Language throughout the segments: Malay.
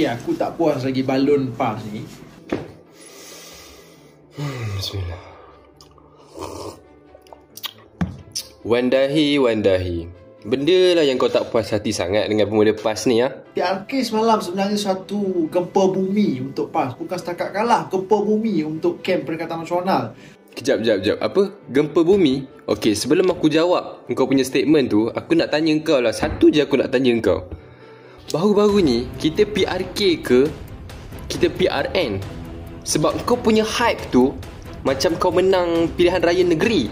Okay, aku tak puas lagi balon PAS ni. Bismillah. Wandahi. Benda lah yang kau tak puas hati sangat dengan pemuda PAS ni, ya? PRK semalam sebenarnya suatu gempa bumi untuk PAS. Bukan setakat kalah, gempa bumi untuk kem Perikatan Nasional. Kejap. Apa? Gempa bumi? Okey, sebelum aku jawab kau punya statement tu, aku nak tanya kau lah. Satu je aku nak tanya kau. Baru-baru ni, kita PRK ke kita PRN? Sebab kau punya hype tu macam kau menang pilihan raya negeri,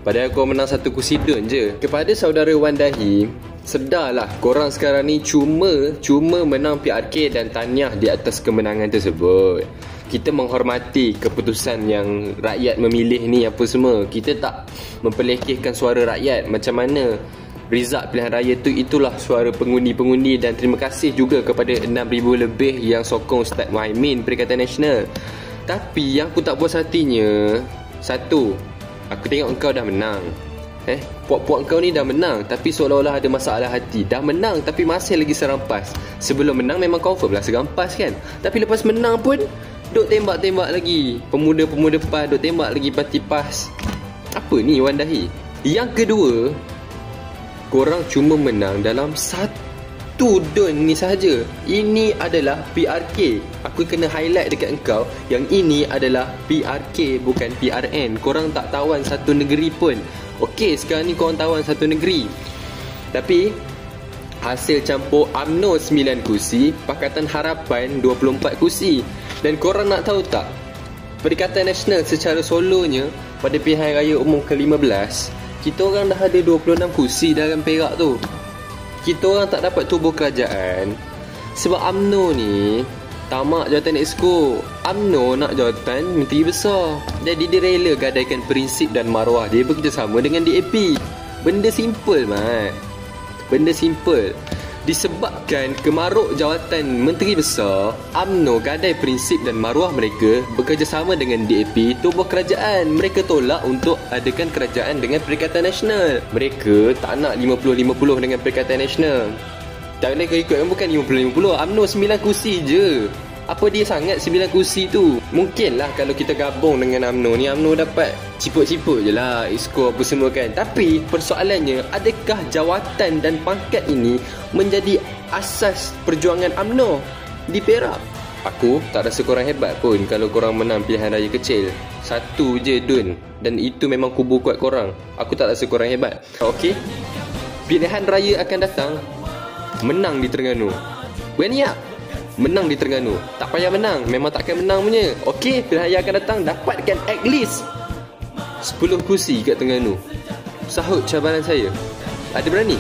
padahal kau menang satu kursi dun je. Kepada saudara Wandahi, sedarlah korang sekarang ni cuma menang PRK dan tahniah di atas kemenangan tersebut. Kita menghormati keputusan yang rakyat memilih ni apa semua. Kita tak memperlekehkan suara rakyat. Macam mana result pilihan raya tu, itulah suara pengundi-pengundi. Dan terima kasih juga kepada 6,000 lebih yang sokong Ustaz Muhaimin Perikatan Nasional. Tapi yang aku tak puas hatinya, satu, aku tengok kau dah menang. Puak-puak kau ni dah menang, tapi seolah-olah ada masalah hati. Dah menang tapi masih lagi serang PAS. Sebelum menang memang confirm lah serang PAS kan. Tapi lepas menang pun duk tembak-tembak lagi pemuda-pemuda PAS, duk tembak lagi parti PAS. Apa ni Wandahi? Yang kedua, korang cuma menang dalam satu dun ni sahaja. Ini adalah PRK. Aku kena highlight dekat engkau yang ini adalah PRK, bukan PRN. Korang tak tawan satu negeri pun. Okey, sekarang ni korang tawan satu negeri, tapi hasil campur UMNO 9 kursi, Pakatan Harapan 24 kursi. Dan korang nak tahu tak, Perikatan Nasional secara solonya pada pilihan raya umum ke-15, kita orang dah ada 26 kursi dalam Perak tu. Kita orang tak dapat tubuh kerajaan sebab UMNO ni tamak jawatan exco. UMNO nak jawatan menteri besar. Jadi dia rela gadaikan prinsip dan maruah dia bekerjasama dengan DAP. Benda simple, Mat. Benda simple. Disebabkan kemaruk jawatan menteri besar, UMNO gadai prinsip dan maruah mereka bekerjasama dengan DAP, tubuh kerajaan. Mereka tolak untuk adakan kerajaan dengan Perikatan Nasional. Mereka tak nak 50-50 dengan Perikatan Nasional. Tak boleh ikut, bukan 50-50. UMNO 9 kursi je. Apa dia sangat 9 kursi tu? Mungkinlah kalau kita gabung dengan UMNO ni, UMNO dapat ciput-ciput je lah exco apa semua kan. Tapi persoalannya, adakah jawatan dan pangkat ini menjadi asas perjuangan UMNO di Perak? Aku tak rasa korang hebat pun kalau korang menang pilihan raya kecil. Satu je dun, dan itu memang kubu kuat korang. Aku tak rasa korang hebat. Okey, pilihan raya akan datang, menang di Terengganu. Weniak, menang di Terengganu. Tak payah menang, memang takkan menang punya. Okey, pilihan raya akan datang, dapatkan at least 10 kursi kat Terengganu. Sahut cabaran saya. Ada berani?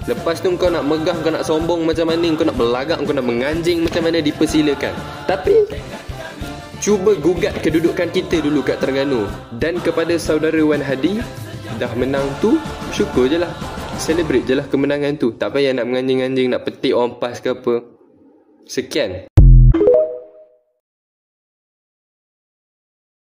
Lepas tu kau nak megah, kau nak sombong macam mana, kau nak belagak, kau nak menganjing macam mana, dipersilakan. Tapi cuba gugat kedudukan kita dulu kat Terengganu. Dan kepada saudara Wan Hadi, dah menang tu, syukur je lah. Celebrate je lah kemenangan tu. Tak payah nak menganjing-anjing, nak petik orang PAS ke apa. Sekian.